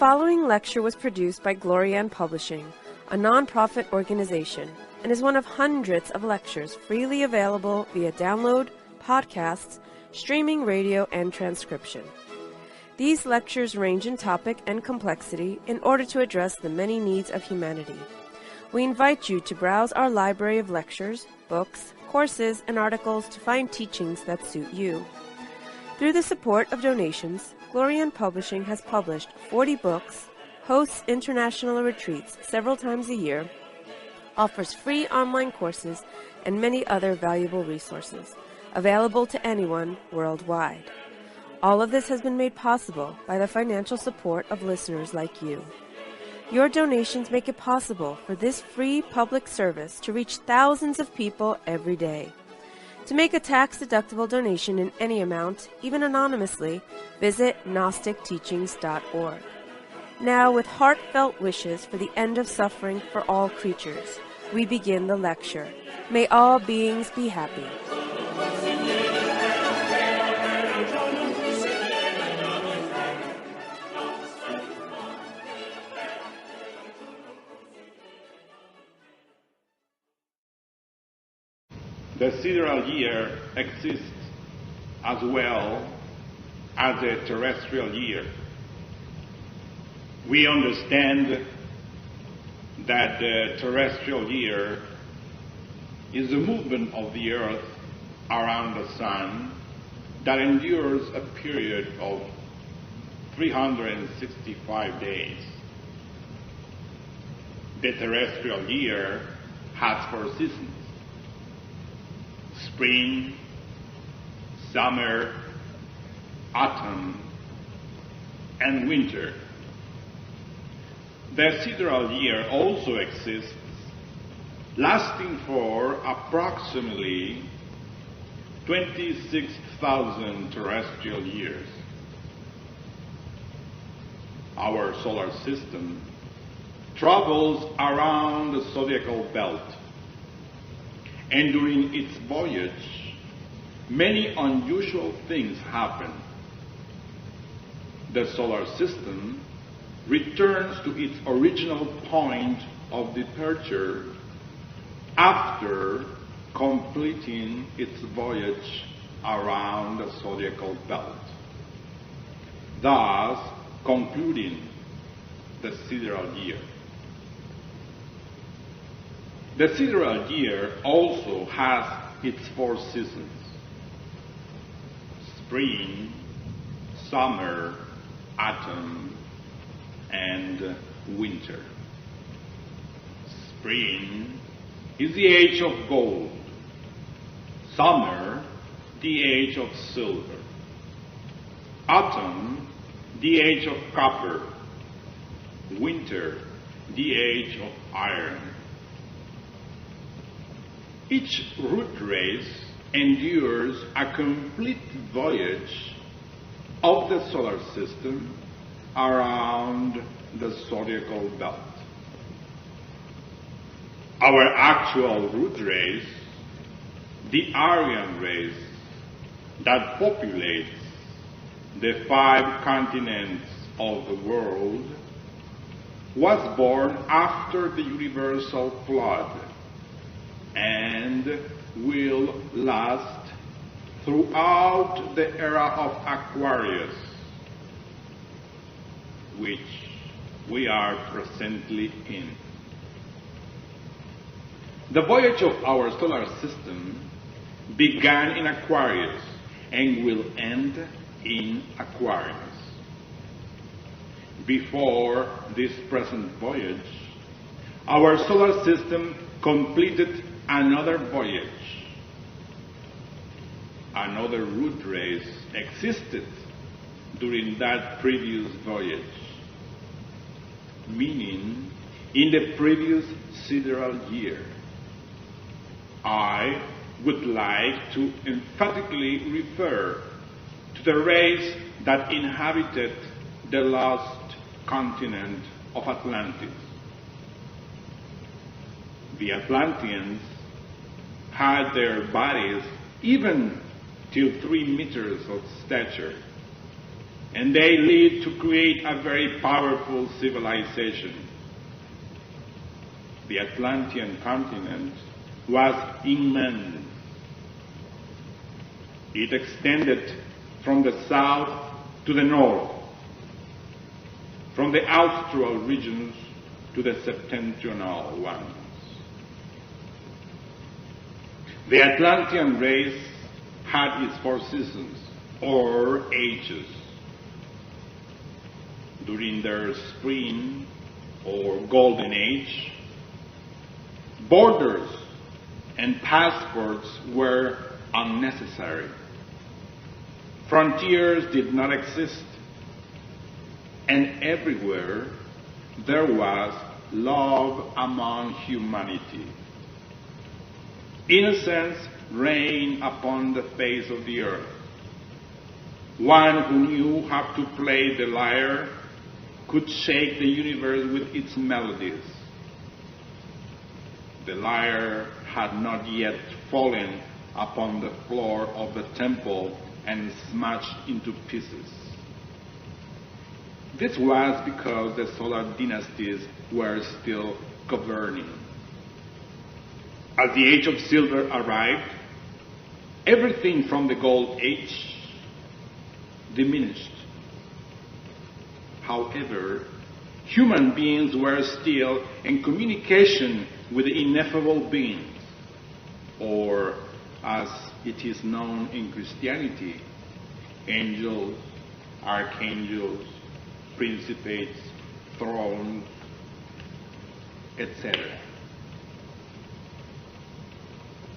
following lecture was produced by Glorian Publishing, a non-profit organization, and is one of hundreds of lectures freely available via download, podcasts, streaming radio, and transcription. These lectures range in topic and complexity in order to address the many needs of humanity. We invite you to browse our library of lectures, books, courses, and articles to find teachings that suit you. Through the support of donations, Glorian Publishing has published 40 books, hosts international retreats several times a year, offers free online courses, and many other valuable resources, available to anyone worldwide. All of this has been made possible by the financial support of listeners like you. Your donations make it possible for this free public service to reach thousands of people every day. To make a tax-deductible donation in any amount, even anonymously, visit GnosticTeachings.org. Now, with heartfelt wishes for the end of suffering for all creatures, we begin the lecture. May all beings be happy. The sidereal year exists as well as the terrestrial year. We understand that the terrestrial year is the movement of the earth around the sun that endures a period of 365 days. The terrestrial year has 4 seasons: spring, summer, autumn, and winter. The sidereal year also exists, lasting for approximately 26,000 terrestrial years. Our solar system travels around the zodiacal belt, and during its voyage, many unusual things happen. The solar system returns to its original point of departure after completing its voyage around the zodiacal belt, thus concluding the sidereal year. The sidereal year also has its 4 seasons: spring, summer, autumn, and winter. Spring is the age of gold, summer the age of silver, autumn the age of copper, winter the age of iron. Each root race endures a complete voyage of the solar system around the zodiacal belt. Our actual root race, the Aryan race that populates the 5 continents of the world, was born after the universal flood and will last throughout the era of Aquarius, which we are presently in. The voyage of our solar system began in Aquarius and will end in Aquarius. Before this present voyage, our solar system completed another voyage. Another root race existed during that previous voyage, meaning in the previous sidereal year. I would like to emphatically refer to the race that inhabited the lost continent of Atlantis. The Atlanteans had their bodies even till 3 meters of stature, and they lead to create a very powerful civilization. The Atlantean continent was immense. It extended from the south to the north, from the austral regions to the septentrional ones. The Atlantean race had its four seasons, or ages. During their spring, or golden age, borders and passports were unnecessary. Frontiers did not exist, and everywhere there was love among humanity. Innocence reigned upon the face of the earth. One who knew how to play the lyre could shake the universe with its melodies. The lyre had not yet fallen upon the floor of the temple and smashed into pieces. This was because the solar dynasties were still governing. As the age of silver arrived, everything from the gold age diminished. However, human beings were still in communication with the ineffable beings, or as it is known in Christianity, angels, archangels, principates, thrones, etc.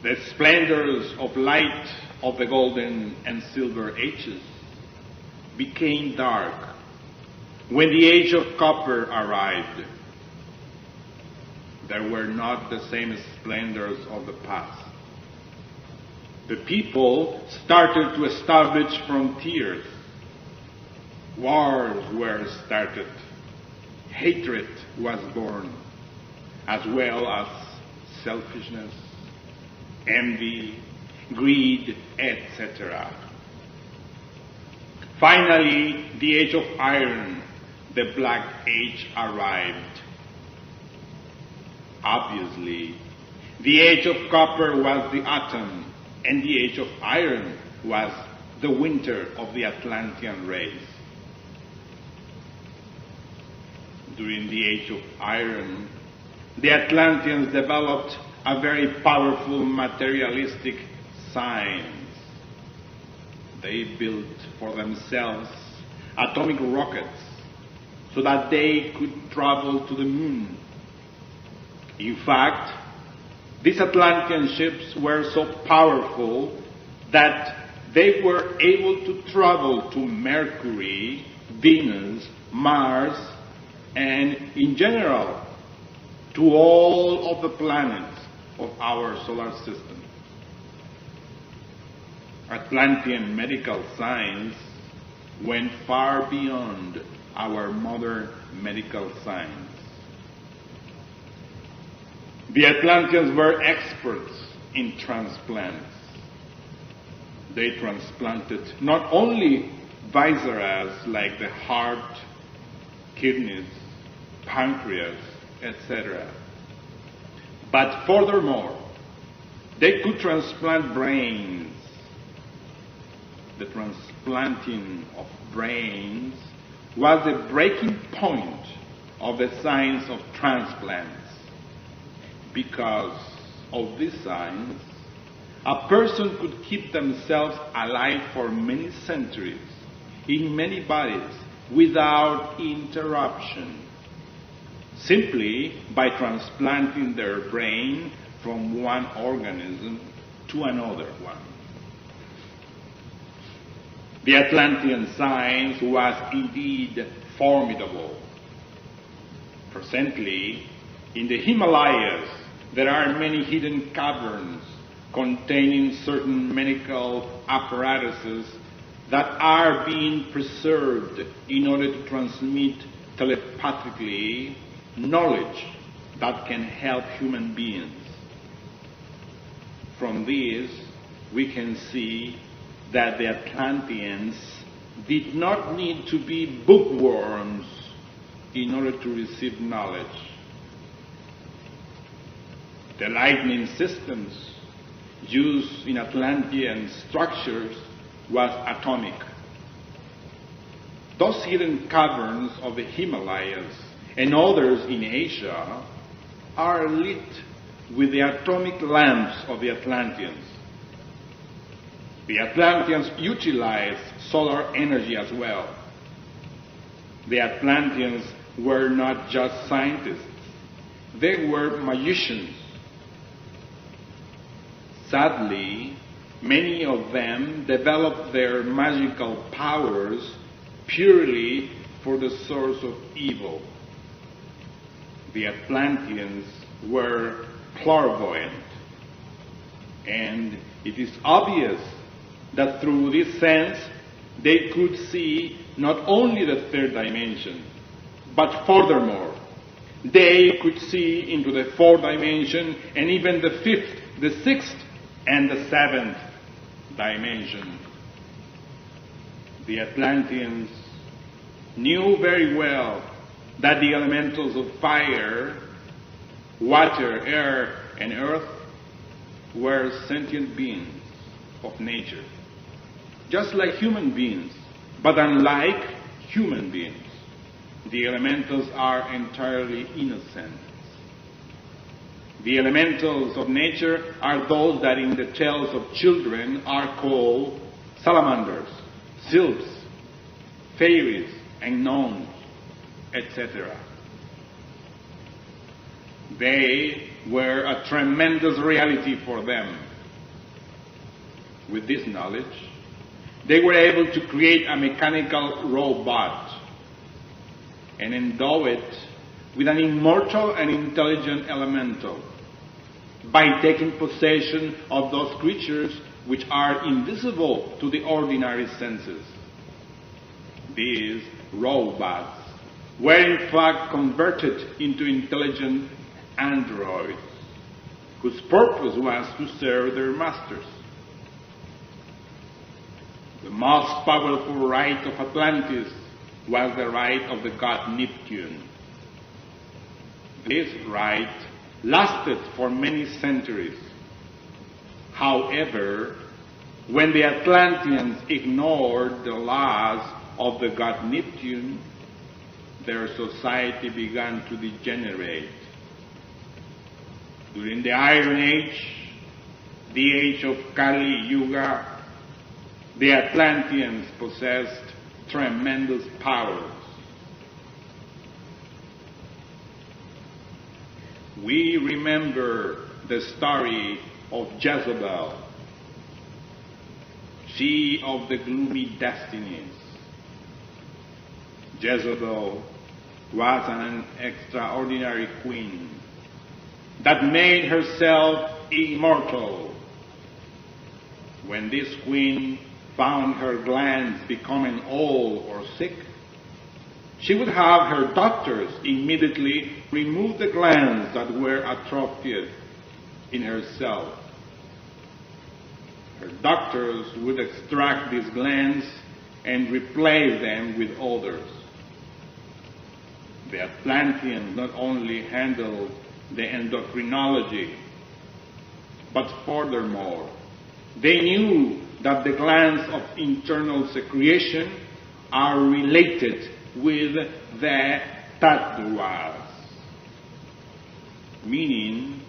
The splendors of light of the golden and silver ages became dark when the age of copper arrived. There were not the same splendors of the past. The people started to establish frontiers. Wars were started. Hatred was born, as well as selfishness, envy, greed, etc. Finally, the age of iron, the Black Age, arrived. Obviously, the age of copper was the autumn, and the age of iron was the winter of the Atlantean race. During the age of iron, the Atlanteans developed a very powerful materialistic science. They built for themselves atomic rockets so that they could travel to the moon. In fact, these Atlantean ships were so powerful that they were able to travel to Mercury, Venus, Mars, and in general to all of the planets of our solar system. Atlantean medical science went far beyond our modern medical science. The Atlanteans were experts in transplants. They transplanted not only viscera like the heart, kidneys, pancreas, etc., but furthermore, they could transplant brains. The transplanting of brains was the breaking point of the science of transplants. Because of this science, a person could keep themselves alive for many centuries, in many bodies, without interruption, simply by transplanting their brain from one organism to another one. The Atlantean science was indeed formidable. Presently, in the Himalayas, there are many hidden caverns containing certain medical apparatuses that are being preserved in order to transmit telepathically knowledge that can help human beings. From this, we can see that the Atlanteans did not need to be bookworms in order to receive knowledge. The lightning systems used in Atlantean structures was atomic. Those hidden caverns of the Himalayas and others in Asia are lit with the atomic lamps of the Atlanteans. The Atlanteans utilized solar energy as well. The Atlanteans were not just scientists, they were magicians. Sadly, many of them developed their magical powers purely for the source of evil. The Atlanteans were clairvoyant, and it is obvious that through this sense they could see not only the third dimension, but furthermore, they could see into the fourth dimension and even the fifth, the sixth, and the seventh dimension. The Atlanteans knew very well that the elementals of fire, water, air, and earth were sentient beings of nature, just like human beings, but unlike human beings. The elementals are entirely innocent. The elementals of nature are those that in the tales of children are called salamanders, sylphs, fairies, and gnomes, etc. They were a tremendous reality for them. With this knowledge, they were able to create a mechanical robot and endow it with an immortal and intelligent elemental by taking possession of those creatures which are invisible to the ordinary senses. These robots were in fact converted into intelligent androids whose purpose was to serve their masters. The most powerful rite of Atlantis was the rite of the god Neptune. This rite lasted for many centuries. However, when the Atlanteans ignored the laws of the god Neptune, their society began to degenerate. During the Iron Age, the age of Kali Yuga, the Atlanteans possessed tremendous powers. We remember the story of Jezebel, she of the gloomy destinies. Jezebel was an extraordinary queen that made herself immortal. When this queen found her glands becoming old or sick, she would have her doctors immediately remove the glands that were atrophied in herself. Her doctors would extract these glands and replace them with others. The Atlanteans not only handled the endocrinology, but furthermore, they knew that the glands of internal secretion are related with the tattvas, meaning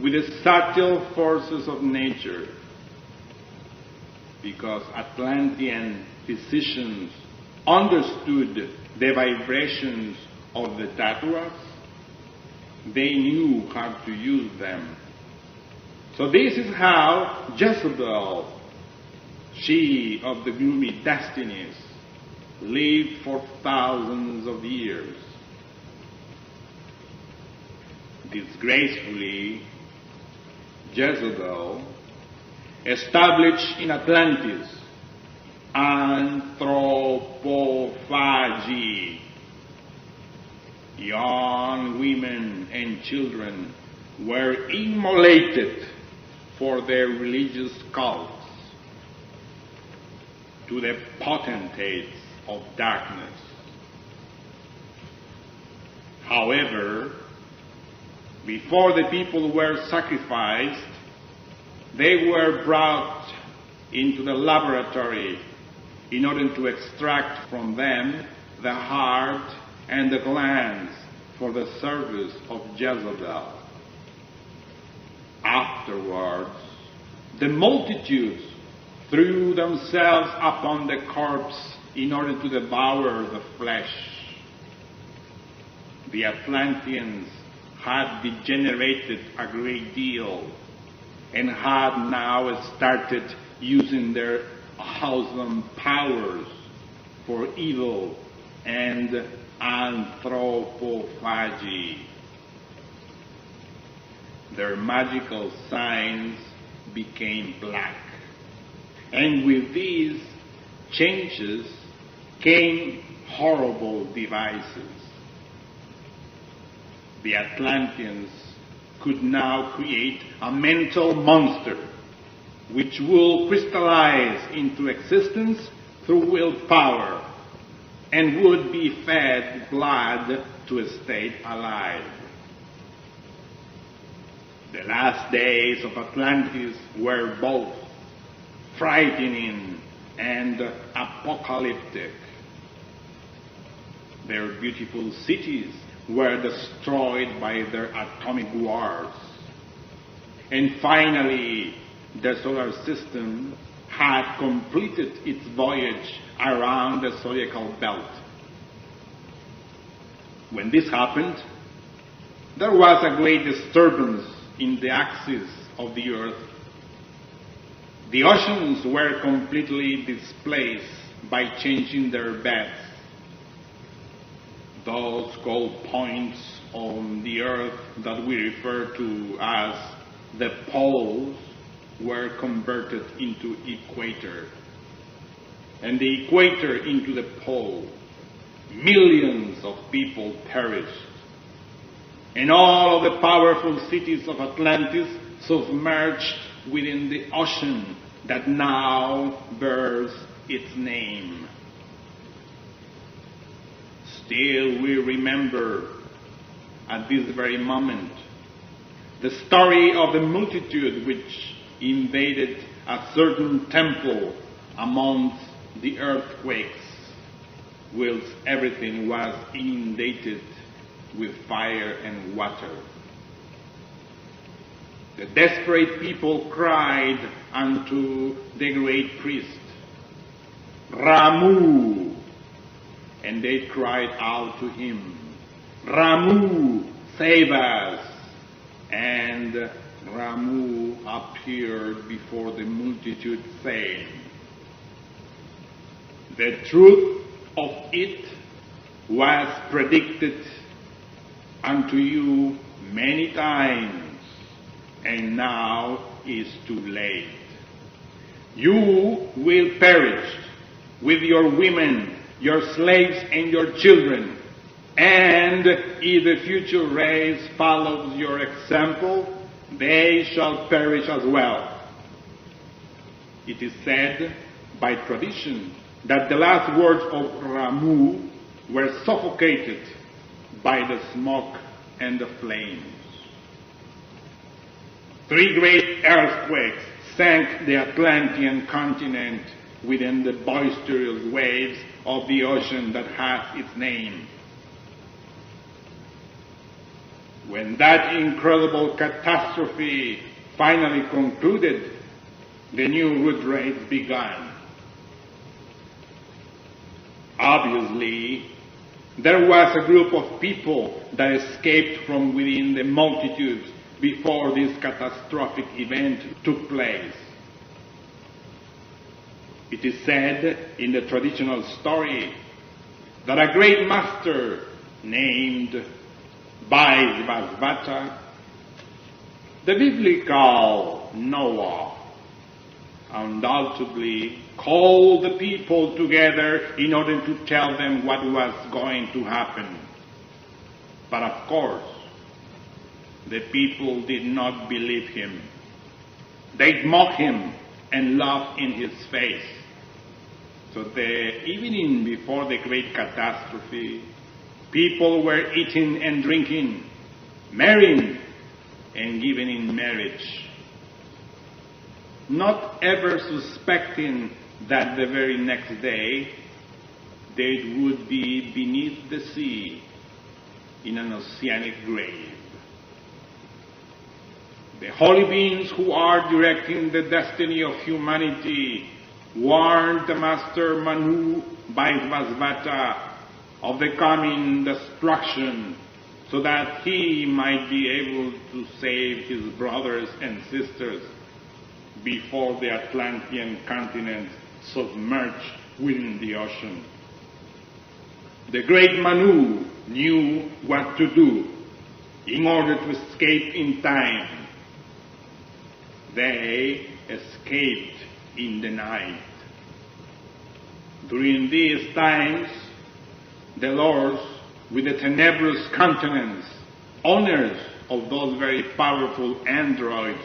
with the subtle forces of nature, because Atlantean physicians understood the vibrations of the tattvas. They knew how to use them. So this is how Jezebel, she of the gloomy destinies, lived for thousands of years. Disgracefully, Jezebel established in Atlantis anthropophagy. Young women and children were immolated for their religious cults. To to the potentates of darkness. However, before the people were sacrificed, they were brought into the laboratory in order to extract from them the heart and the glands for the service of Jezebel. Afterwards, the multitudes threw themselves upon the corpse in order to devour the flesh. The Atlanteans had degenerated a great deal and had now started using their awesome powers for evil and anthropophagy. Their magical signs became black. And with these changes came horrible devices. The Atlanteans could now create a mental monster which will crystallize into existence through willpower and would be fed blood to stay alive. The last days of Atlantis were both frightening and apocalyptic. Their beautiful cities were destroyed by their atomic wars. And finally, the solar system had completed its voyage around the zodiacal belt. When this happened, there was a great disturbance in the axis of the Earth. The oceans were completely displaced by changing their beds. Those cold points on the Earth that we refer to as the poles were converted into equator. And the equator into the pole. Millions of people perished. And all of the powerful cities of Atlantis submerged within the ocean that now bears its name. Still we remember at this very moment the story of the multitude which invaded a certain temple amongst the earthquakes, whilst everything was inundated with fire and water. The desperate people cried unto the great priest, Ramu, and they cried out to him, Ramu, save us. And Ramu appeared before the multitude, saying, the truth of it was predicted unto you many times, and now is too late. You will perish with your women, your slaves, and your children. And if the future race follows your example, they shall perish as well. It is said by tradition that the last words of Ramu were suffocated by the smoke and the flames. 3 great earthquakes sank the Atlantean continent within the boisterous waves of the ocean that has its name. When that incredible catastrophe finally concluded, the new root race began. Obviously, there was a group of people that escaped from within the multitudes before this catastrophic event took place. It is said in the traditional story that a great master named Vaisvasvata, the biblical Noah, undoubtedly called the people together in order to tell them what was going to happen. But of course, the people did not believe him. They mocked him and laughed in his face. So the evening before the great catastrophe, people were eating and drinking, marrying and giving in marriage, not ever suspecting that the very next day they would be beneath the sea in an oceanic grave. The holy beings who are directing the destiny of humanity warned the master Manu Vaisvasvata of the coming destruction so that he might be able to save his brothers and sisters before the Atlantean continent submerged within the ocean. The great Manu knew what to do in order to escape in time. They escaped in the night. During these times, the lords with the tenebrous countenance, owners of those very powerful androids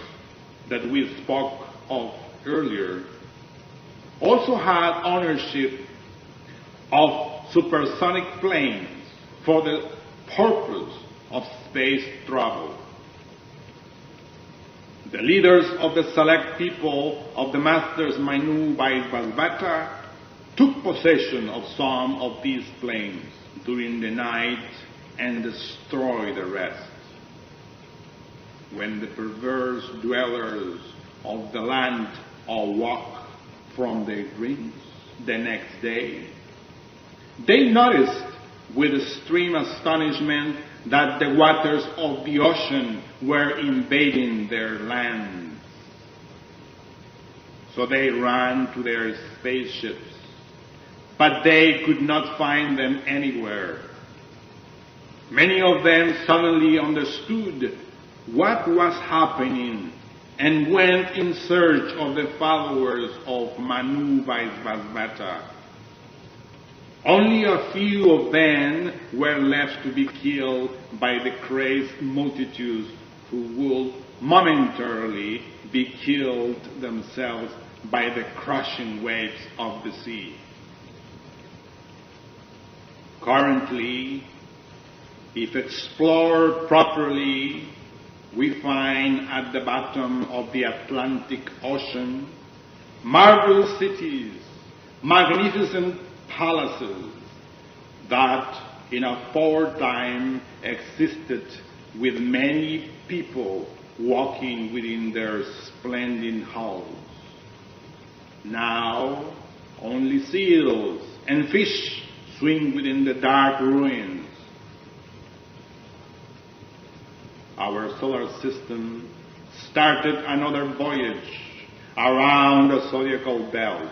that we spoke of earlier, also had ownership of supersonic planes for the purpose of space travel. The leaders of the select people of the masters Manu Vaisvasvata took possession of some of these planes during the night and destroyed the rest. When the perverse dwellers of the land awoke from their dreams the next day, they noticed with extreme astonishment that the waters of the ocean were invading their lands. So they ran to their spaceships, but they could not find them anywhere. Many of them suddenly understood what was happening and went in search of the followers of Manu Vaisvasvata. Only a few of them were left to be killed by the crazed multitudes who would momentarily be killed themselves by the crushing waves of the sea. Currently, if explored properly, we find at the bottom of the Atlantic Ocean marvelous cities, magnificent palaces that in a former time existed with many people walking within their splendid halls. Now only seals and fish swim within the dark ruins. Our solar system started another voyage around the zodiacal belt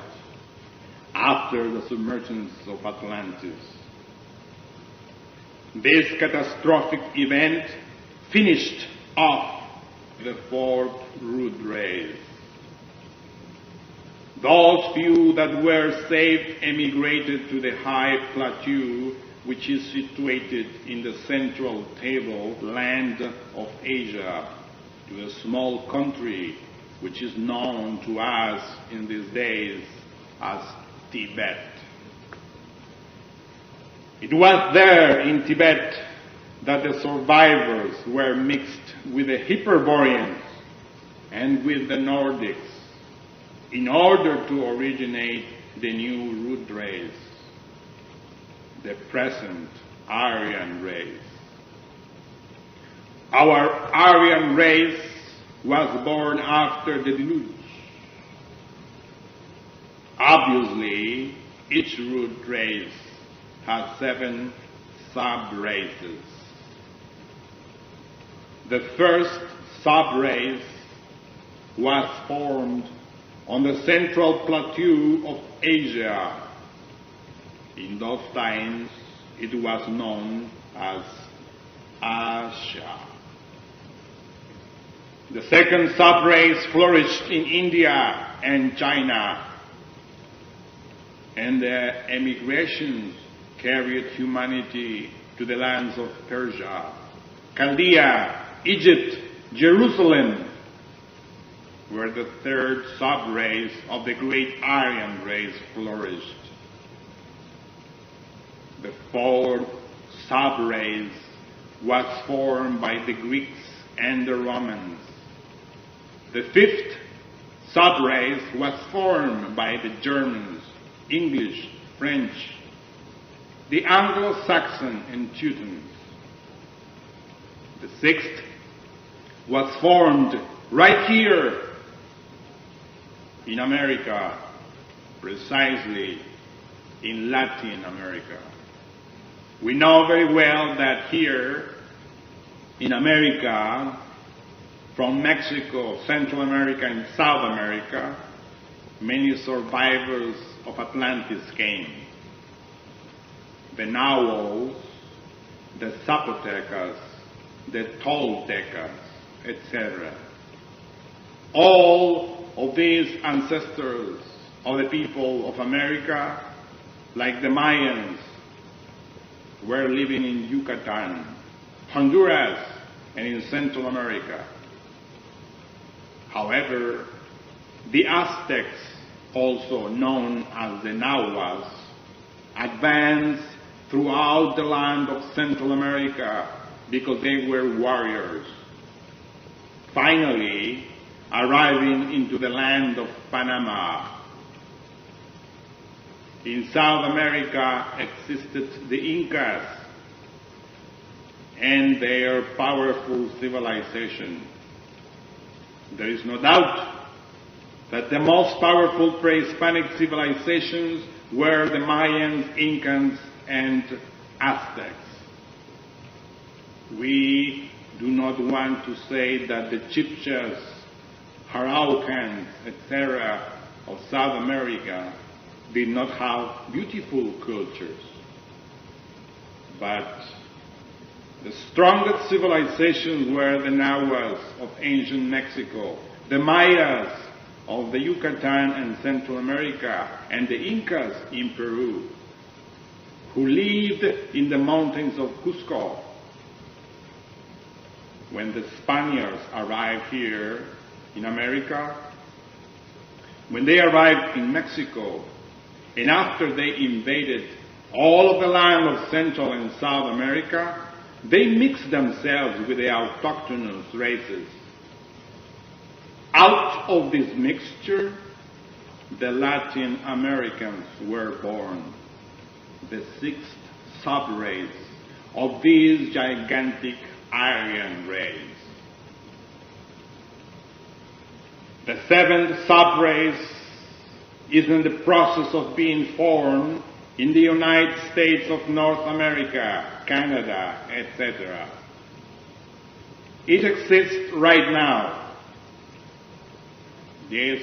after the submergence of Atlantis. This catastrophic event finished off the fourth root race. Those few that were saved emigrated to the high plateau which is situated in the central tableland of Asia, to a small country which is known to us in these days as Tibet. It was there in Tibet that the survivors were mixed with the Hyperboreans and with the Nordics in order to originate the new root race, the present Aryan race. Our Aryan race was born after the deluge. Obviously, each root race has 7 sub-races. The first sub-race was formed on the central plateau of Asia. In those times, it was known as Asha. The second sub-race flourished in India and China, and the emigrations carried humanity to the lands of Persia, Chaldea, Egypt, Jerusalem, where the third sub-race of the great Aryan race flourished. The fourth sub-race was formed by the Greeks and the Romans. The fifth sub-race was formed by the Germans, English, French, the Anglo-Saxon and Teutons. The sixth was formed right here in America, precisely in Latin America. We know very well that here in America, from Mexico, Central America, and South America, many survivors of Atlantis came. The Nahuals, the Zapotecas, the Toltecas, etc. All of these ancestors of the people of America, like the Mayans, were living in Yucatan, Honduras, and in Central America. However, the Aztecs, also known as the Nahuas, advanced throughout the land of Central America because they were warriors. Finally, arriving into the land of Panama. In South America existed the Incas and their powerful civilization. There is no doubt that the most powerful pre-Hispanic civilizations were the Mayans, Incans, and Aztecs. We do not want to say that the Chibchas, Araucans, etc. of South America did not have beautiful cultures. But the strongest civilizations were the Nahuas of ancient Mexico, the Mayas of the Yucatan and Central America, and the Incas in Peru, who lived in the mountains of Cusco. When the Spaniards arrived here in America, when they arrived in Mexico, and after they invaded all of the land of Central and South America, they mixed themselves with the autochthonous races. Out of this mixture, the Latin Americans were born, the sixth sub-race of this gigantic Aryan race. The seventh sub-race is in the process of being formed in the United States of North America, Canada, etc. It exists right now. This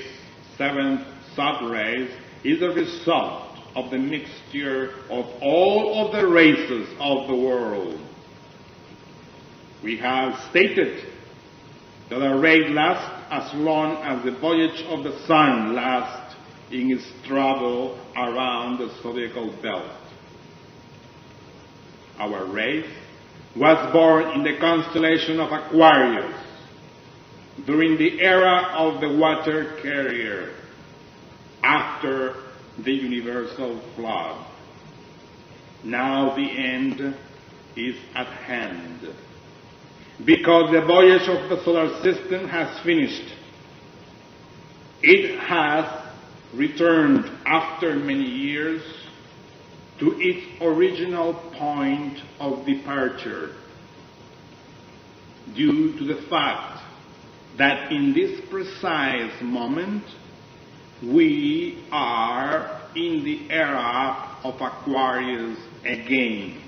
seventh sub-race is a result of the mixture of all of the races of the world. We have stated that a race lasts as long as the voyage of the sun lasts in its travel around the zodiacal belt. Our race was born in the constellation of Aquarius during the era of the water carrier after the universal flood. Now the end is at hand, because the voyage of the solar system has finished. It has returned after many years to its original point of departure, due to the fact that in this precise moment we are in the era of Aquarius again.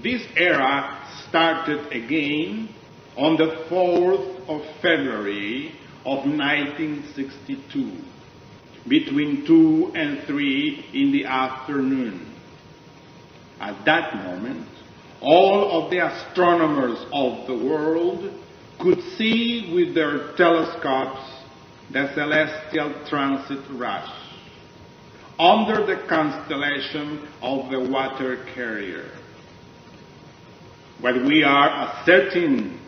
This era started again on the 4th of February of 1962, between 2 and 3 in the afternoon. At that moment, all of the astronomers of the world could see with their telescopes the celestial transit rush under the constellation of the water carrier. What we are asserting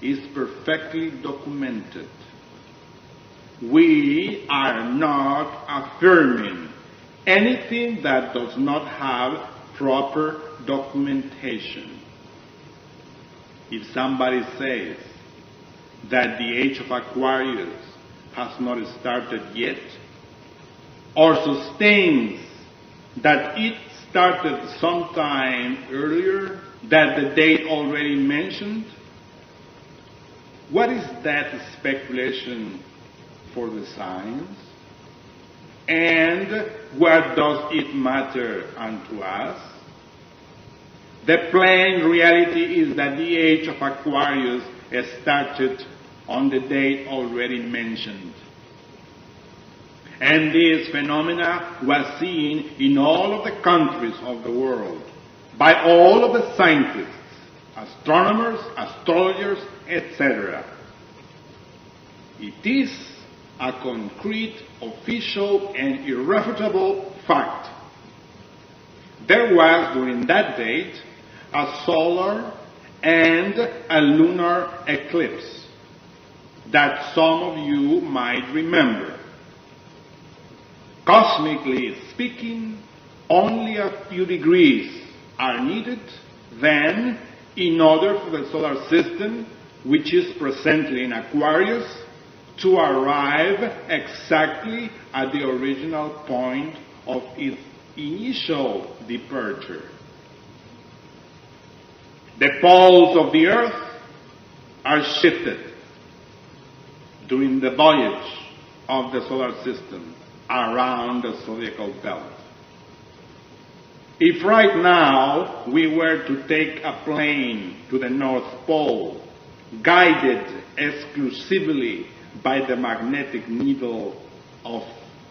is perfectly documented. We are not affirming anything that does not have proper documentation. If somebody says that the age of Aquarius has not started yet, or sustains that it started sometime earlier than the date already mentioned, what is that speculation for the science? And what does it matter unto us? The plain reality is that the age of Aquarius started on the date already mentioned. And this phenomena was seen in all of the countries of the world by all of the scientists, astronomers, astrologers, etc. It is a concrete, official, and irrefutable fact. There was, during that date, a solar and a lunar eclipse that some of you might remember. Cosmically speaking, only a few degrees are needed then in order for the solar system, which is presently in Aquarius, to arrive exactly at the original point of its initial departure. The poles of the Earth are shifted during the voyage of the solar system around the zodiacal belt. If right now we were to take a plane to the North Pole, guided exclusively by the magnetic needle of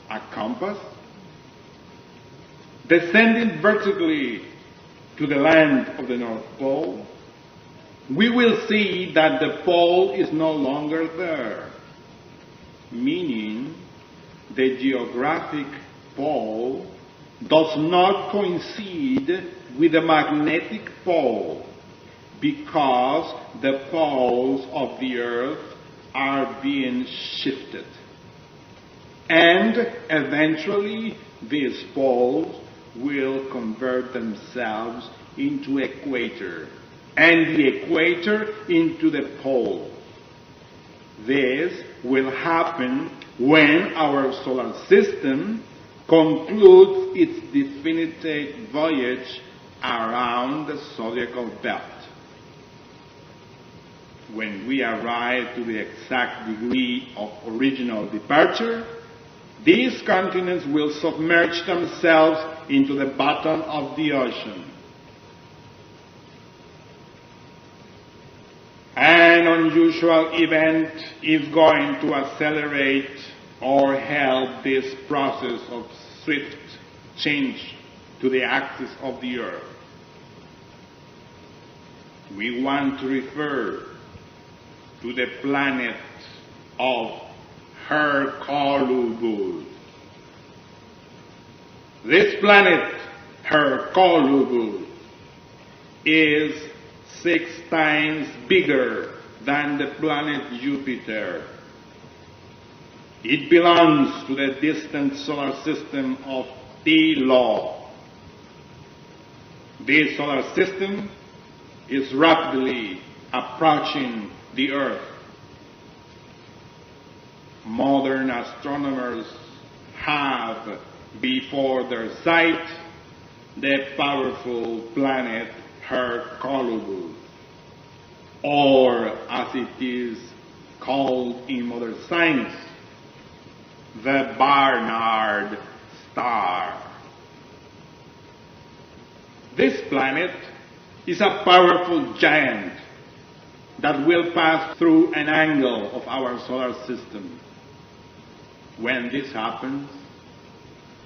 a compass, descending vertically to the land of the North Pole, we will see that the pole is no longer there, meaning the geographic pole does not coincide with the magnetic pole because the poles of the Earth are being shifted. And eventually these poles will convert themselves into equator, and the equator into the pole. This will happen when our solar system concludes its definitive voyage around the zodiacal belt. When we arrive to the exact degree of original departure, these continents will submerge themselves into the bottom of the ocean. An unusual event is going to accelerate or help this process of swift change to the axis of the Earth. We want to refer to the planet of Hercule. This planet, Hercule, is 6 times bigger than the planet Jupiter. It belongs to the distant solar system of T-Law. This solar system is rapidly approaching the Earth. Modern astronomers have before their sight the powerful planet Hercule, or as it is called in modern science, the Barnard star. This planet is a powerful giant that will pass through an angle of our solar system. When this happens,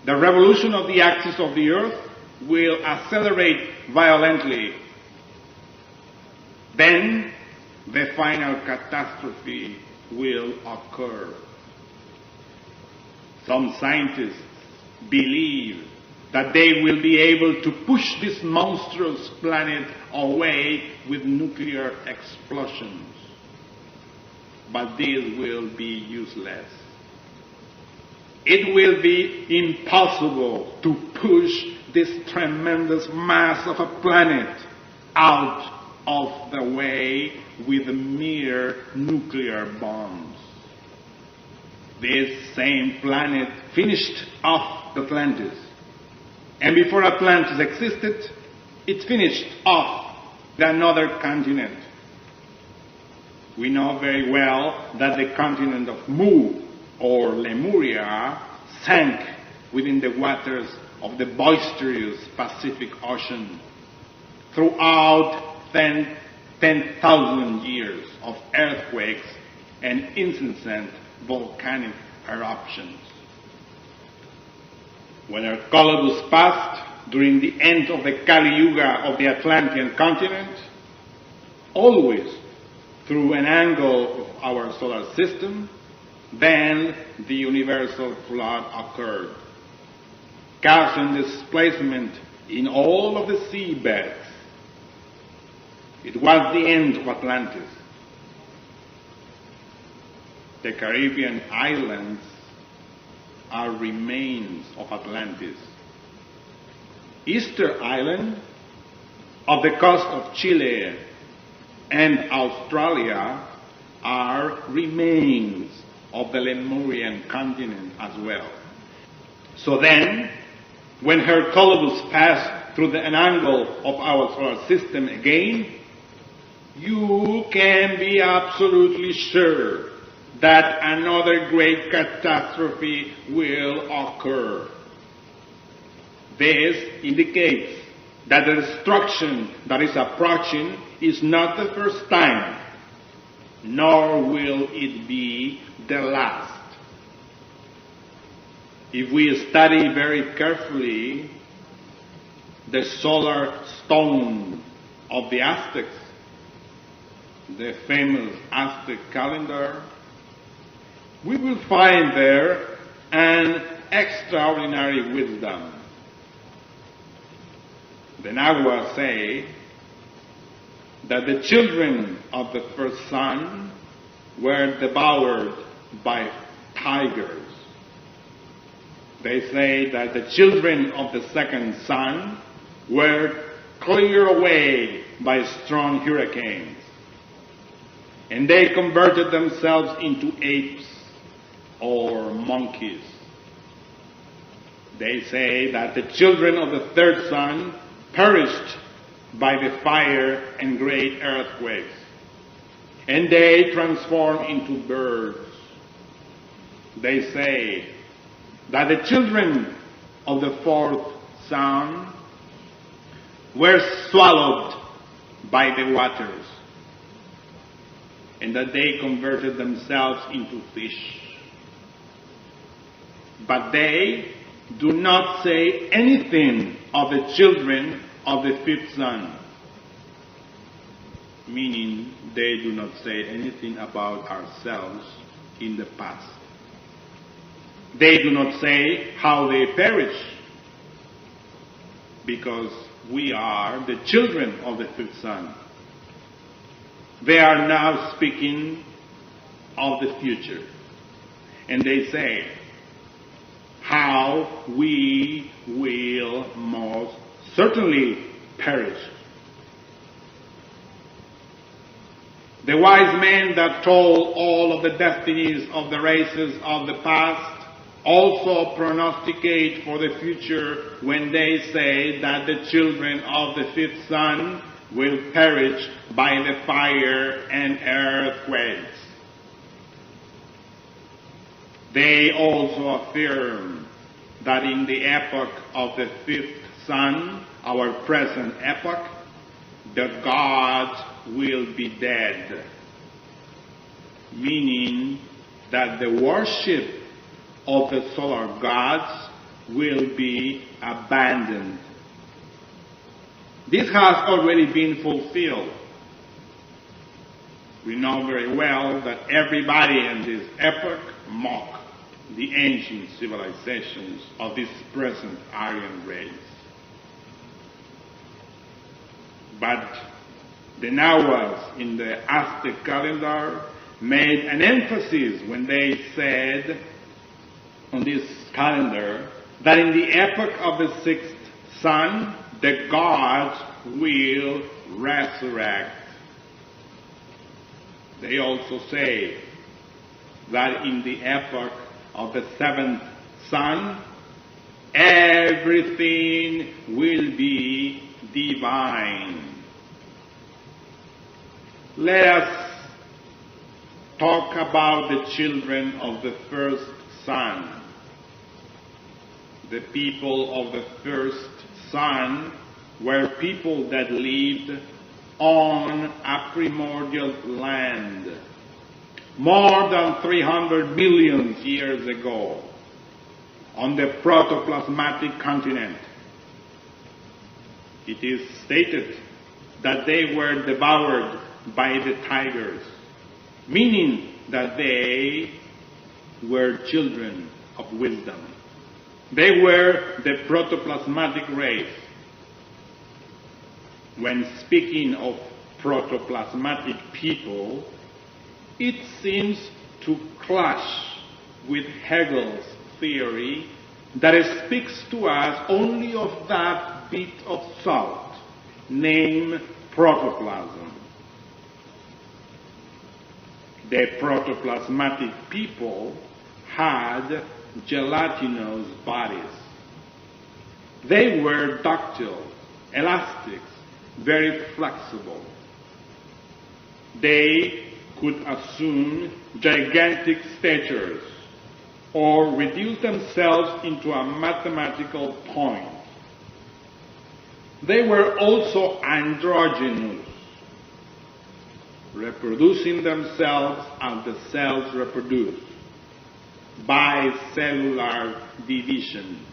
the revolution of the axis of the Earth will accelerate violently. Then the final catastrophe will occur. Some scientists believe that they will be able to push this monstrous planet away with nuclear explosions. But this will be useless. it will be impossible to push this tremendous mass of a planet out of the way with mere nuclear bombs. This same planet finished off Atlantis. And before Atlantis existed, it finished off another continent. We know very well that the continent of Mu, or Lemuria, sank within the waters of the boisterous Pacific Ocean throughout 10,000 years of earthquakes and incessant volcanic eruptions. When Columbus passed during the end of the Kali Yuga of the Atlantean continent, always through an angle of our solar system, then the universal flood occurred, causing displacement in all of the seabeds. It was the end of Atlantis. The Caribbean islands are remains of Atlantis. Easter Island, of the coast of Chile and Australia, are remains of the Lemurian continent as well. So then, when Columbus passed through an angle of our solar system again, you can be absolutely sure that another great catastrophe will occur. This indicates that the destruction that is approaching is not the first time, nor will it be the last. If we study very carefully the solar stone of the Aztecs, the famous Aztec calendar, we will find there an extraordinary wisdom. The Nahuatl say that the children of the first son were devoured by tigers. They say that the children of the second son were cleared away by strong hurricanes. And they converted themselves into apes or monkeys. They say that the children of the third son perished by the fire and great earthquakes, and they transformed into birds. They say that the children of the fourth son were swallowed by the waters, and that they converted themselves into fish. But they do not say anything of the children of the fifth son, meaning they do not say anything about ourselves in the past. They do not say how they perish, because we are the children of the fifth son. They are now speaking of the future, and they say how we will most certainly perish. The wise men that told all of the destinies of the races of the past also prognosticate for the future when they say that the children of the fifth son will perish by the fire and earthquakes. They also affirm that in the epoch of the fifth son, our present epoch, the gods will be dead, meaning that the worship of the solar gods will be abandoned. This has already been fulfilled. We know very well that everybody in this epoch mock the ancient civilizations of this present Aryan race. But the Nahuatl in the Aztec calendar made an emphasis when they said on this calendar that in the epoch of the sixth sun, the gods will resurrect. They also say that in the epoch of the seventh sun, everything will be divine. Let us talk about the children of the first sun. The people of the first sun were people that lived on a primordial land more than 300 million years ago on the protoplasmatic continent. It is stated that they were devoured by the tigers, meaning that they were children of wisdom. They were the protoplasmatic race. When speaking of protoplasmatic people, it seems to clash with Hegel's theory that it speaks to us only of that bit of salt named protoplasm. The protoplasmatic people had gelatinous bodies. They were ductile, elastic, very flexible. They could assume gigantic statures or reduce themselves into a mathematical point. They were also androgynous, reproducing themselves as the cells reproduce, by cellular division.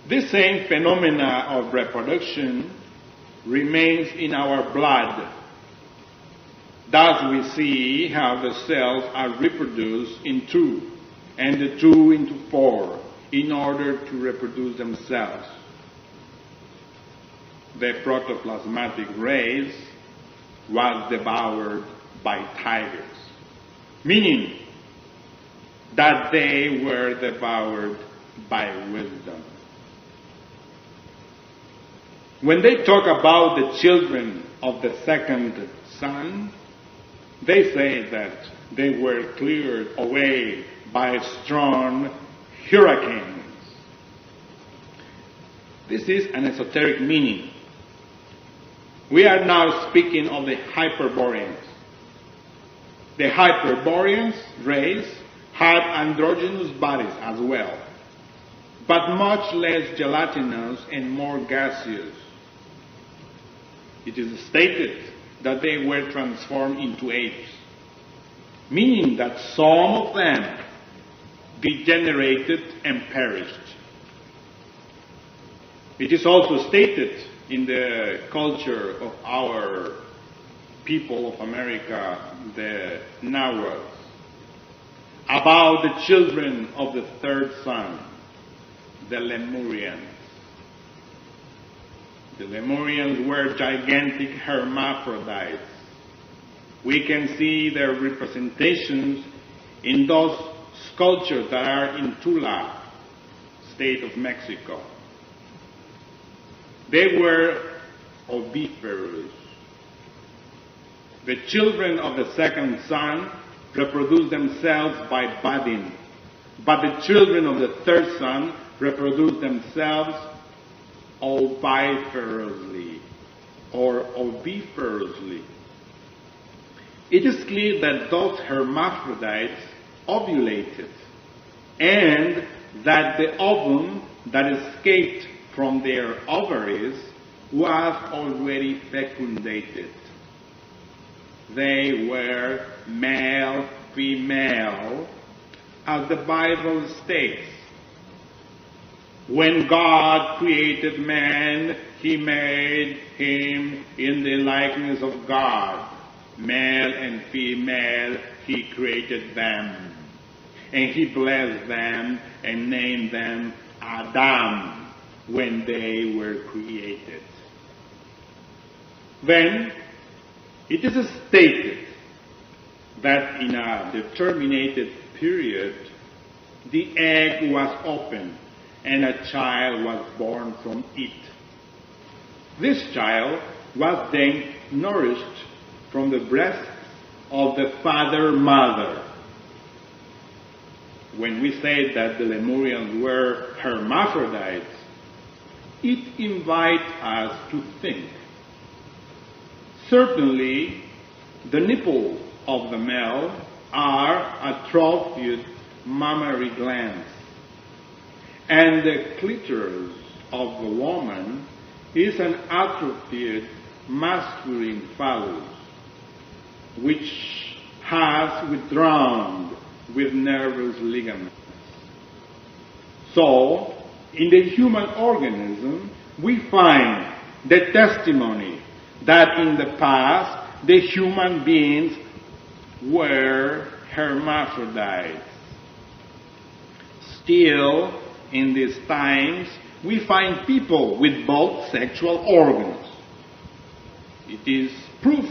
This same phenomena of reproduction remains in our blood. Thus we see how the cells are reproduced in two, and the two into four, in order to reproduce themselves. The protoplasmatic race was devoured by tigers, meaning that they were devoured by wisdom. When they talk about the children of the second sun, they say that they were cleared away by strong hurricanes. This is an esoteric meaning. We are now speaking of the Hyperboreans. The Hyperboreans race had androgynous bodies as well, but much less gelatinous and more gaseous. It is stated that they were transformed into apes, meaning that some of them degenerated and perished. It is also stated in the culture of our people of America, the Nahuatl, about the children of the third sun, the Lemurians. The Lemurians were gigantic hermaphrodites. We can see their representations in those sculptures that are in Tula, state of Mexico. They were oviparous. The children of the second sun reproduce themselves by budding, but the children of the third sun reproduce themselves oviparously or oviparously. It is clear that those hermaphrodites ovulated and that the ovum that escaped from their ovaries was already fecundated. They were male, female, as the Bible states. When God created man, he made him in the likeness of God. Male and female, he created them. And he blessed them and named them Adam when they were created. Then, it is stated that in a determined period, the egg was opened and a child was born from it. This child was then nourished from the breast of the father-mother. When we say that the Lemurians were hermaphrodites, it invites us to think. Certainly, the nipples of the male are atrophied mammary glands, and the clitoris of the woman is an atrophied masculine phallus, which has withdrawn with nervous ligaments. So, in the human organism, we find the testimony that in the past the human beings were hermaphrodites. Still, in these times, we find people with both sexual organs. It is proof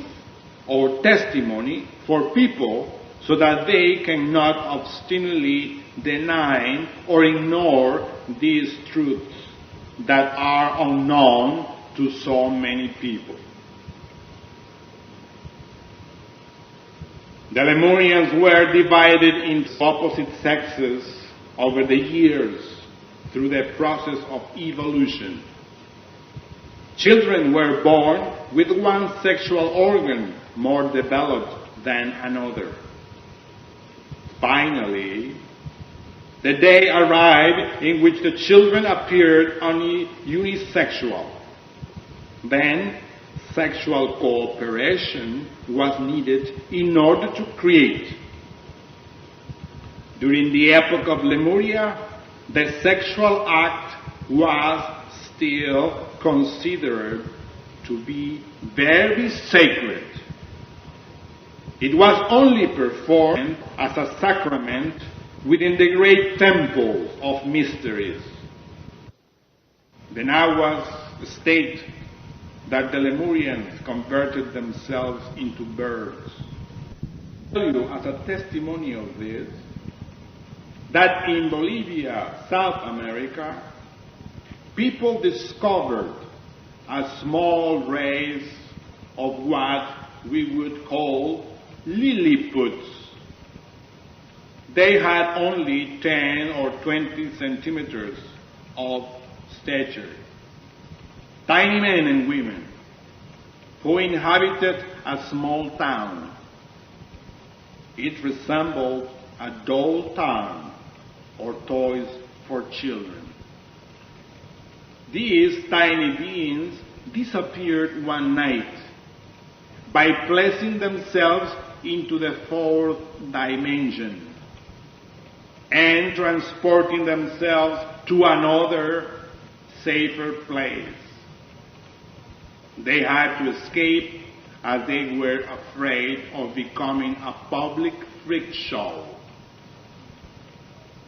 or testimony for people so that they cannot obstinately deny or ignore these truths that are unknown to so many people. The Lemurians were divided into opposite sexes over the years through the process of evolution. Children were born with one sexual organ more developed than another. Finally, the day arrived in which the children appeared only unisexual. Then, sexual cooperation was needed in order to create. During the epoch of Lemuria, the sexual act was still considered to be very sacred. It was only performed as a sacrament within the great temples of mysteries. The Nahuas state that the Lemurians converted themselves into birds. I tell you as a testimony of this, that in Bolivia, South America, people discovered a small race of what we would call Lilliputs. They had only 10 or 20 centimeters of stature. Tiny men and women who inhabited a small town. It resembled a doll town or toys for children. These tiny beings disappeared one night by placing themselves into the fourth dimension and transporting themselves to another, safer place. They had to escape as they were afraid of becoming a public freak show.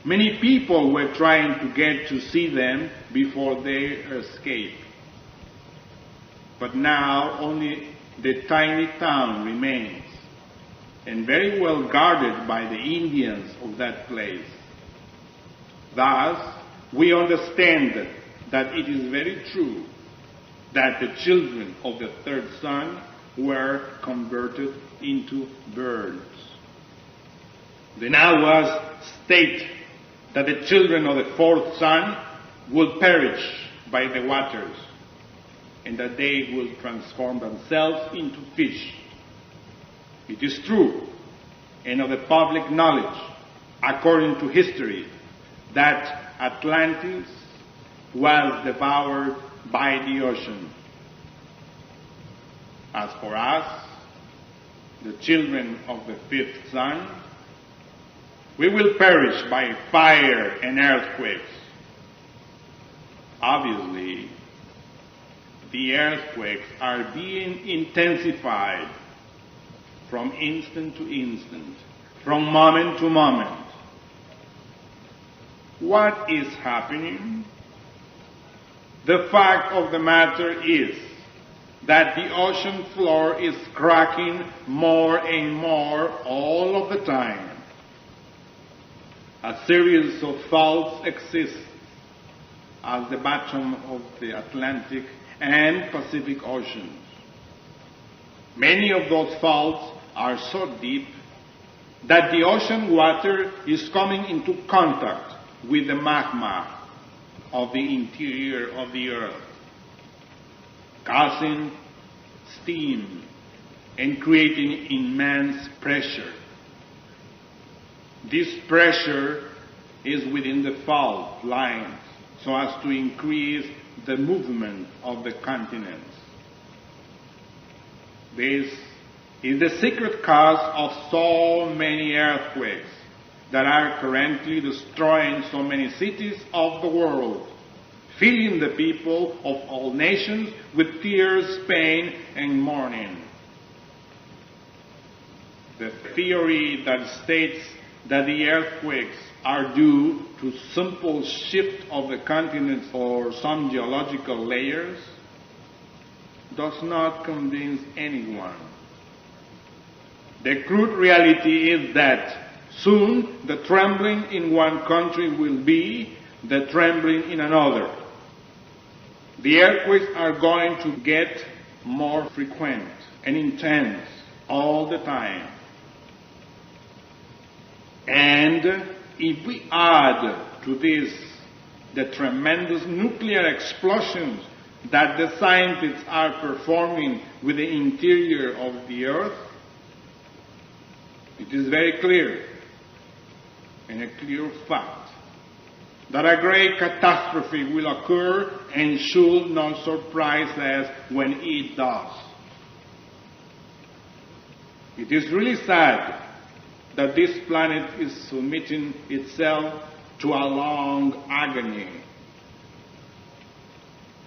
Many people were trying to get to see them before their escape. But now only the tiny town remains, and very well guarded by the Indians of that place. Thus, we understand that it is very true that the children of the third son were converted into birds. The Nahuas state that the children of the fourth son will perish by the waters, and that they will transform themselves into fish. It is true, and of the public knowledge, according to history, that Atlantis was devoured by the ocean. As for us, the children of the fifth son, we will perish by fire and earthquakes. Obviously, the earthquakes are being intensified from instant to instant, from moment to moment. What is happening? The fact of the matter is that the ocean floor is cracking more and more all of the time. A series of faults exist at the bottom of the Atlantic and Pacific Oceans. Many of those faults are so deep that the ocean water is coming into contact with the magma of the interior of the earth, causing steam and creating immense pressure. This pressure is within the fault lines so as to increase the movement of the continents. This is the secret cause of so many earthquakes that are currently destroying so many cities of the world, filling the people of all nations with tears, pain, and mourning. The theory that states that the earthquakes are due to simple shift of the continents or some geological layers does not convince anyone. The crude reality is that soon the trembling in one country will be the trembling in another. The earthquakes are going to get more frequent and intense all the time. And if we add to this the tremendous nuclear explosions that the scientists are performing with the interior of the earth, it is very clear and a clear fact that a great catastrophe will occur and should not surprise us when it does. It is really sad that this planet is submitting itself to a long agony.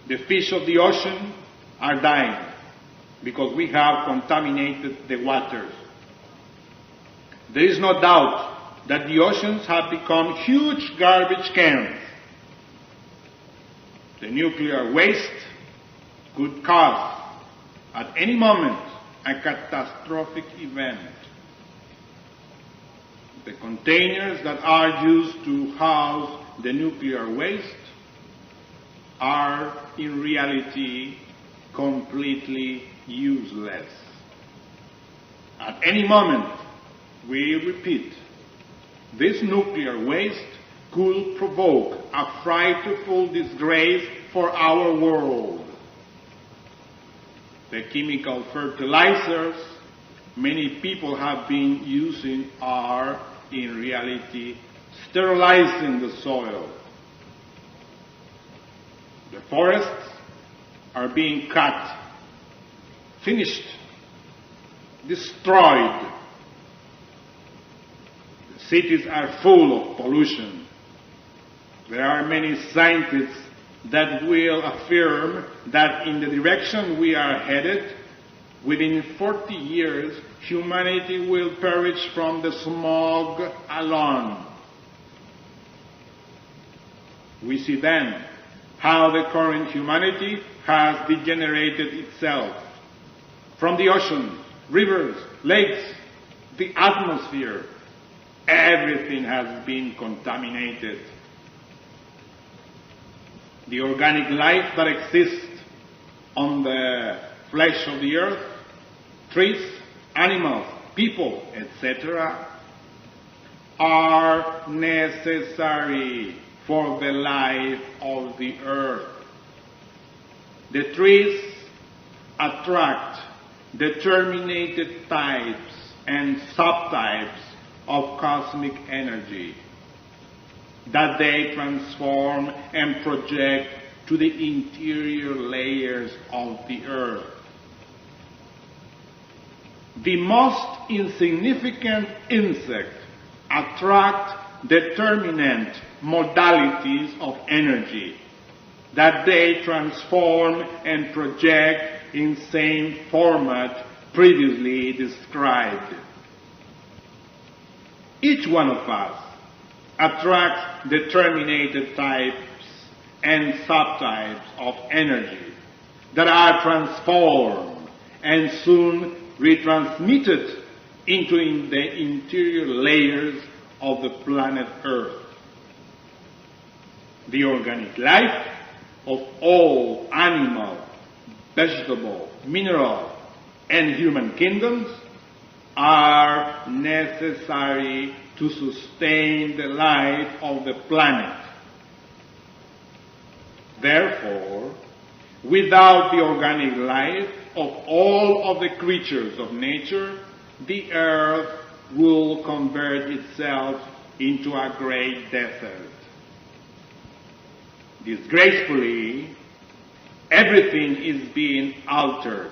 The fish of the ocean are dying because we have contaminated the waters. There is no doubt that the oceans have become huge garbage cans. The nuclear waste could cause, at any moment, a catastrophic event. The containers that are used to house the nuclear waste are, in reality, completely useless. At any moment, we repeat, this nuclear waste could provoke a frightful disgrace for our world. The chemical fertilizers many people have been using are, in reality, sterilizing the soil. The forests are being cut, finished, destroyed. The cities are full of pollution. There are many scientists that will affirm that in the direction we are headed, within 40 years, humanity will perish from the smog alone. We see then how the current humanity has degenerated itself. From the oceans, rivers, lakes, the atmosphere, everything has been contaminated. The organic life that exists on the flesh of the earth, trees, animals, people, etc., are necessary for the life of the earth. The trees attract determined types and subtypes of cosmic energy that they transform and project to the interior layers of the earth. The most insignificant insect attract determinant modalities of energy that they transform and project in same format previously described. Each one of us attracts determined types and subtypes of energy that are transformed and soon retransmitted into the interior layers of the planet Earth. The organic life of all animal, vegetable, mineral, and human kingdoms are necessary to sustain the life of the planet. Therefore, without the organic life of all of the creatures of nature, the earth will convert itself into a great desert. Disgracefully, everything is being altered.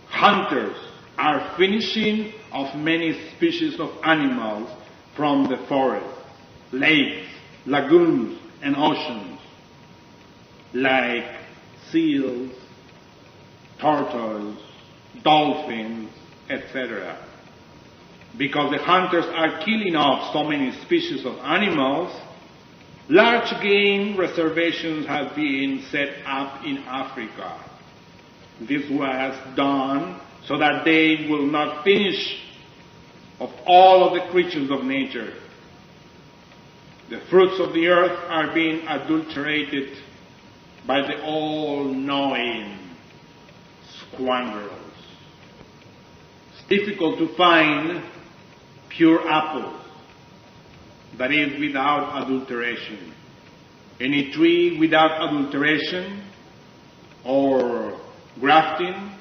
Hunters are finishing off many species of animals from the forests, lakes, lagoons, and oceans, like seals, turtles, dolphins, etc. Because the hunters are killing off so many species of animals, large game reservations have been set up in Africa. This was done so that they will not finish of all of the creatures of nature. The fruits of the earth are being adulterated by the all-knowing scoundrels. It's difficult to find pure apples, that is, without adulteration. Any tree without adulteration or grafting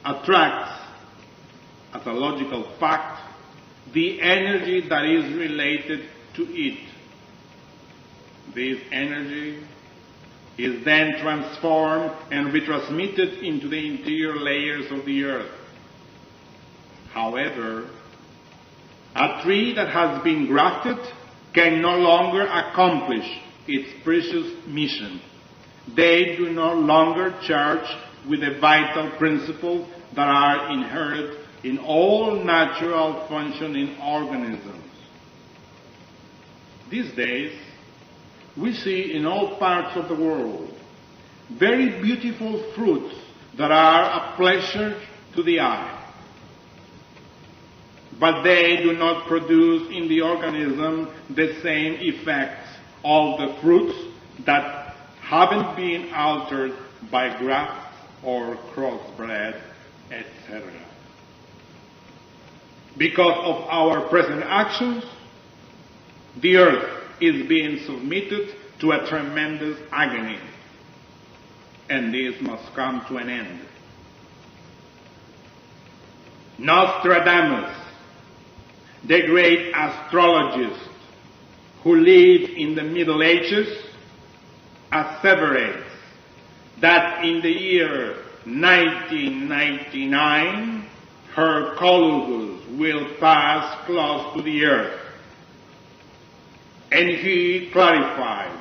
attracts, as a logical fact, the energy that is related to it. This energy is then transformed and retransmitted into the interior layers of the earth. However, a tree that has been grafted can no longer accomplish its precious mission. They do no longer charge with the vital principles that are inherent in all natural functioning organisms. These days, we see in all parts of the world very beautiful fruits that are a pleasure to the eye. But they do not produce in the organism the same effects of the fruits that haven't been altered by graft or crossbred, etc. Because of our present actions, the earth is being submitted to a tremendous agony, and this must come to an end. Nostradamus, the great astrologist who lived in the Middle Ages, asseverates that in the year 1999, her Columbus will pass close to the earth. And he clarified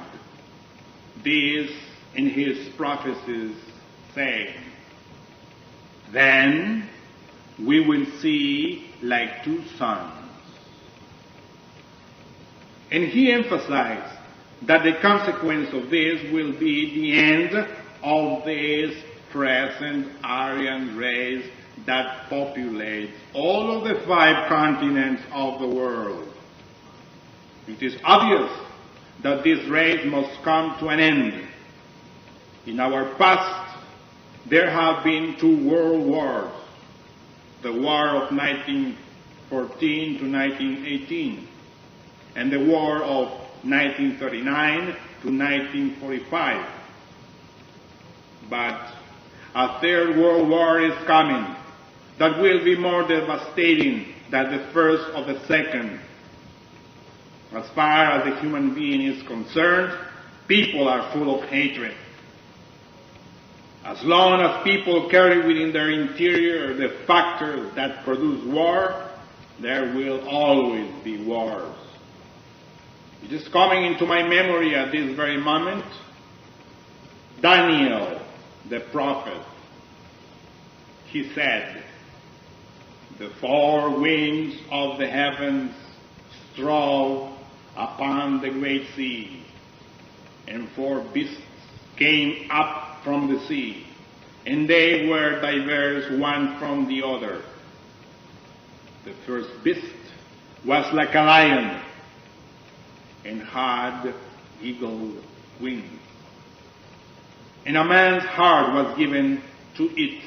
this in his prophecies, saying, "Then we will see like two suns." And he emphasized that the consequence of this will be the end of this present Aryan race that populates all of the 5 continents of the world. It is obvious that this race must come to an end. In our past, there have been 2 world wars. The war of 1914 to 1918, and the war of 1939 to 1945. But a 3rd World War is coming that will be more devastating than the first or the second. As far as the human being is concerned, people are full of hatred. As long as people carry within their interior the factors that produce war, there will always be wars. It is coming into my memory at this very moment, Daniel, the prophet. He said, "The 4 winds of the heavens strove upon the great sea, and 4 beasts came up from the sea, and they were diverse one from the other. The first beast was like a lion, and had eagle wings. And a man's heart was given to it.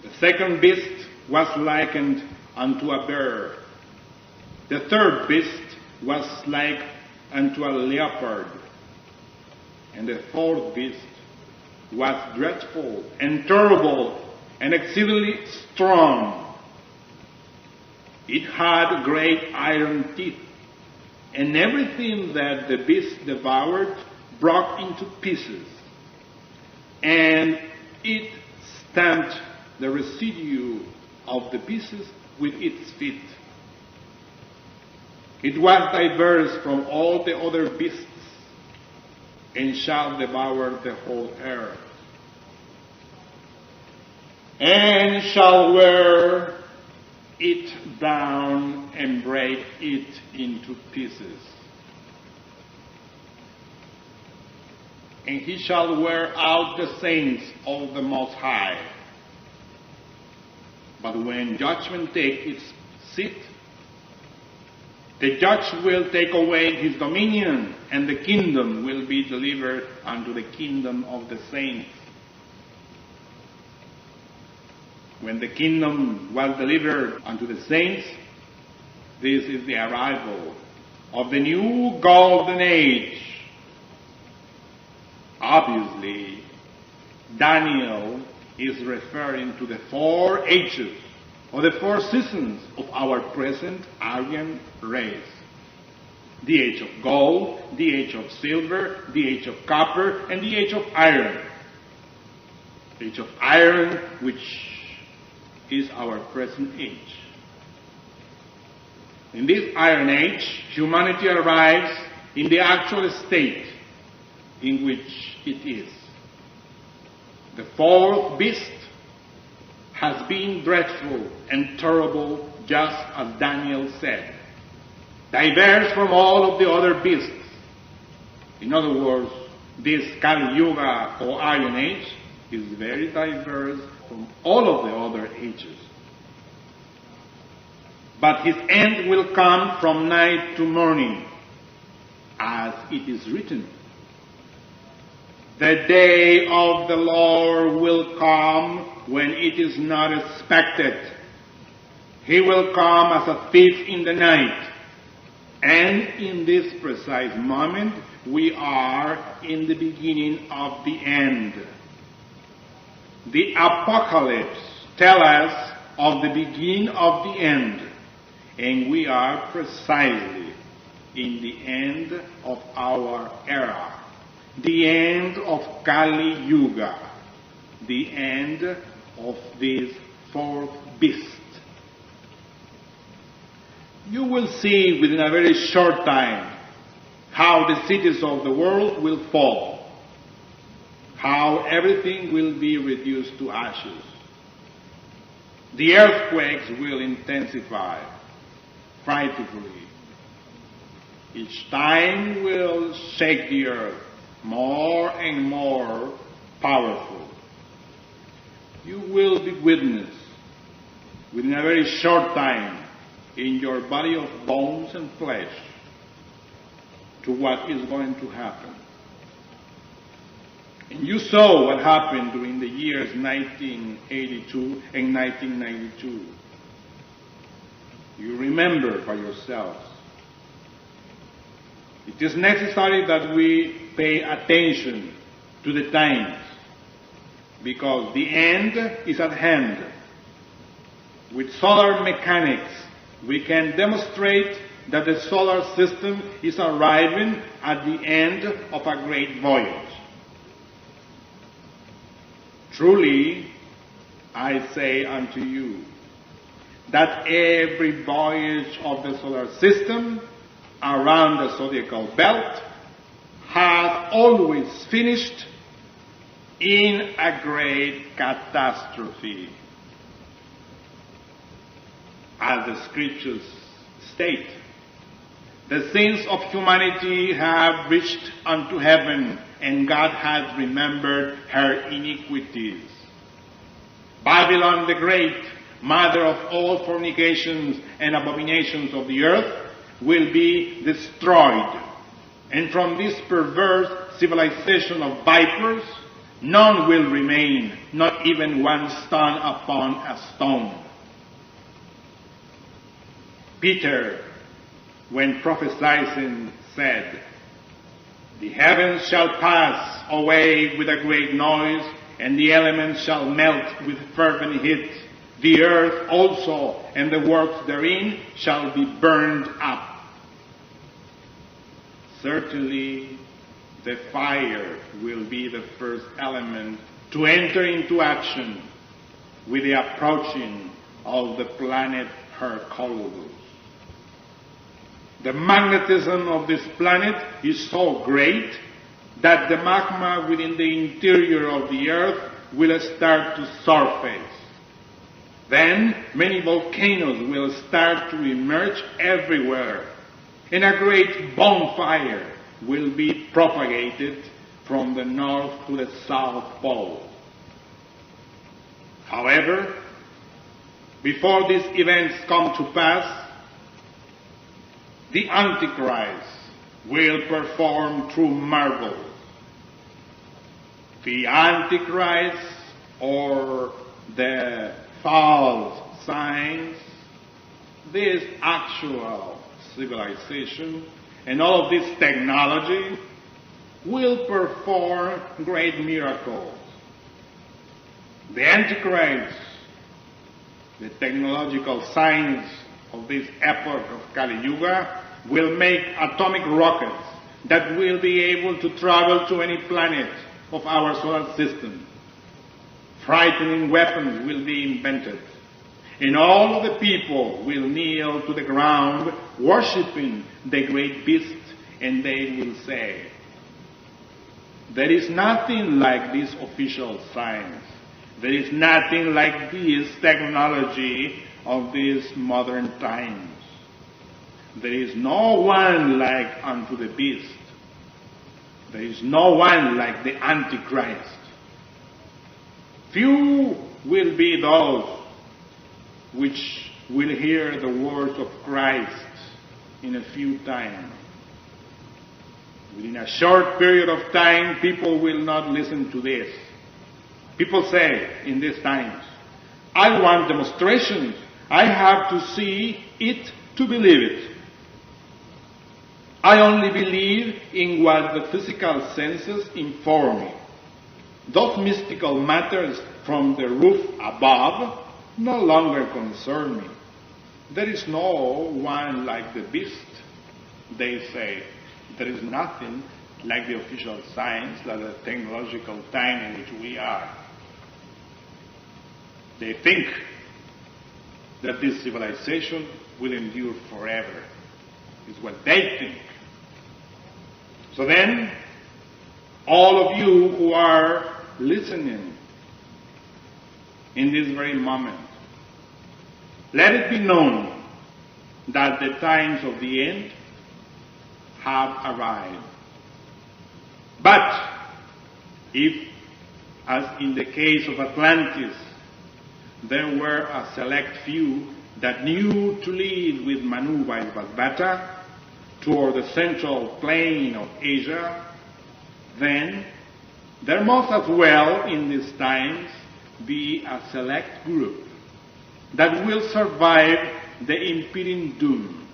The second beast was likened unto a bear. The third beast was like unto a leopard. And the fourth beast was dreadful and terrible and exceedingly strong. It had great iron teeth, and everything that the beast devoured broke into pieces, and it stamped the residue of the pieces with its feet. It was diverse from all the other beasts, and shall devour the whole earth, and shall wear it down and break it into pieces. And he shall wear out the saints of the Most High. But when judgment takes its seat, the judge will take away his dominion, and the kingdom will be delivered unto the kingdom of the saints. When the kingdom was delivered unto the saints, this is the arrival of the new golden age. Obviously, Daniel is referring to the 4 ages or the 4 seasons of our present Aryan race. The age of gold, the age of silver, the age of copper, and the age of iron. The age of iron, which is our present age. In this Iron Age, humanity arrives in the actual state in which it is. The fourth beast has been dreadful and terrible, just as Daniel said, diverse from all of the other beasts. In other words, this Kali Yuga or Iron Age is very diverse from all of the other ages. But his end will come from night to morning, as it is written. The day of the Lord will come when it is not expected. He will come as a thief in the night. And in this precise moment, we are in the beginning of the end. The Apocalypse tells us of the beginning of the end, and we are precisely in the end of our era, the end of Kali Yuga, the end of this fourth beast. You will see within a very short time how the cities of the world will fall, how everything will be reduced to ashes. The earthquakes will intensify frightfully. Each time will shake the earth more and more powerful. You will be witness within a very short time in your body of bones and flesh to what is going to happen. And you saw what happened during the years 1982 and 1992. You remember by yourselves. It is necessary that we pay attention to the times, because the end is at hand. With solar mechanics, we can demonstrate that the solar system is arriving at the end of a great voyage. Truly, I say unto you, that every voyage of the solar system around the zodiacal belt has always finished in a great catastrophe. As the scriptures state, The sins of humanity have reached unto heaven, and God has remembered her iniquities. Babylon the Great, mother of all fornications and abominations of the earth, will be destroyed. And from this perverse civilization of vipers, none will remain, not even one stone upon a stone. Peter, when prophesying, said, "The heavens shall pass away with a great noise, and the elements shall melt with fervent heat. The earth also and the works therein shall be burned up." Certainly, the fire will be the first element to enter into action with the approaching of the planet Hercules. The magnetism of this planet is so great that the magma within the interior of the earth will start to surface. Then many volcanoes will start to emerge everywhere, and a great bonfire will be propagated from the north to the south pole. However, before these events come to pass, the Antichrist will perform true marvels. The Antichrist, or the false signs, this actual civilization and all of this technology will perform great miracles. The Antichrist, the technological science of this epoch of Kali Yuga, will make atomic rockets that will be able to travel to any planet of our solar system. Frightening weapons will be invented, and all of the people will kneel to the ground, worshipping the great beast, and they will say, "There is nothing like this official science. There is nothing like this technology of these modern times. There is no one like unto the beast. There is no one like the Antichrist. Few will be those which will hear the words of Christ in a few times. Within a short period of time, people will not listen to this. People say in these times, 'I want demonstrations. I have to see it to believe it. I only believe in what the physical senses inform me. Those mystical matters from the roof above no longer concern me. There is no one like the beast,' they say. There is nothing like the official science, like the technological time in which we are. They think that this civilization will endure forever. Is what they think. So then, all of you who are listening in this very moment, let it be known that the times of the end have arrived. But if, as in the case of Atlantis, there were a select few that knew to lead with Manu Vaisvasvata toward the central plain of Asia, then there must as well in these times be a select group that will survive the impending doom.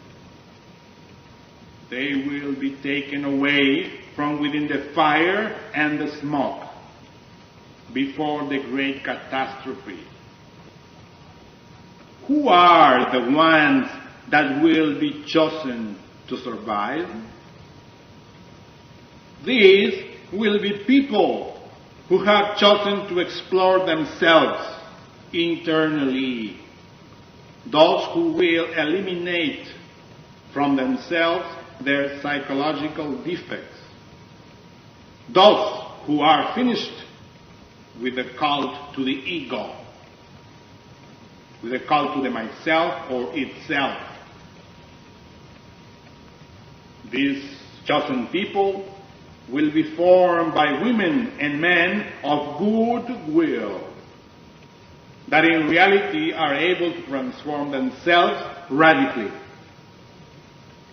They will be taken away from within the fire and the smoke before the great catastrophe. Who are the ones that will be chosen to survive? These will be people who have chosen to explore themselves internally. Those who will eliminate from themselves their psychological defects. Those who are finished with the cult to the ego, with the cult to the myself or itself. These chosen people will be formed by women and men of good will, that in reality are able to transform themselves radically.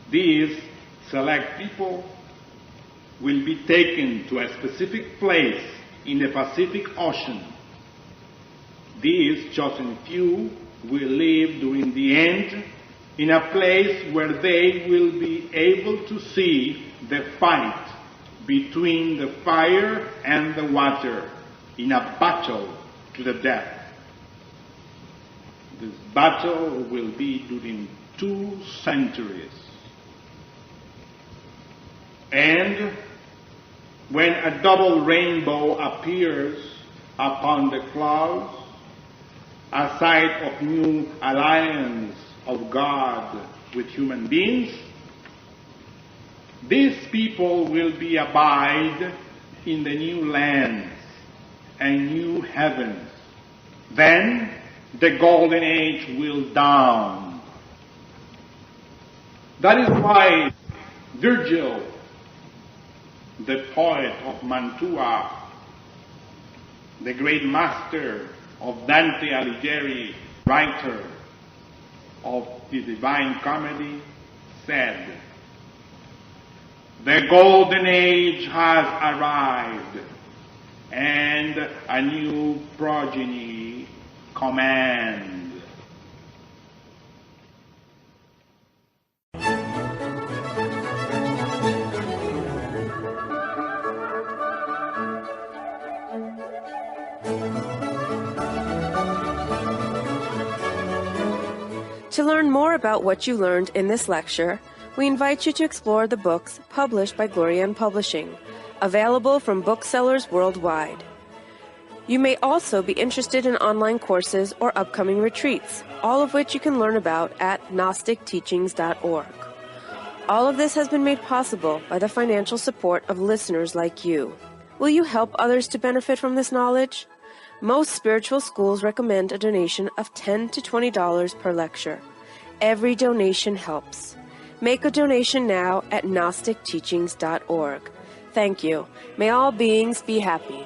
These select people will be taken to a specific place in the Pacific Ocean. These chosen few will live during the end in a place where they will be able to see the fight between the fire and the water in a battle to the death. This battle will be during 2 centuries. And when a double rainbow appears upon the clouds, a sign of new alliance of God with human beings, these people will be abide in the new lands and new heavens. Then the golden age will dawn. That is why Virgil, the poet of Mantua, the great master of Dante Alighieri, writer of the Divine Comedy, said, "The golden age has arrived, and a new progeny command." To learn more about what you learned in this lecture, we invite you to explore the books published by Glorian Publishing, available from booksellers worldwide. You may also be interested in online courses or upcoming retreats, all of which you can learn about at gnosticteachings.org. All of this has been made possible by the financial support of listeners like you. Will you help others to benefit from this knowledge? Most spiritual schools recommend a donation of $10 to $20 per lecture. Every donation helps. Make a donation now at gnosticteachings.org. Thank you. May all beings be happy.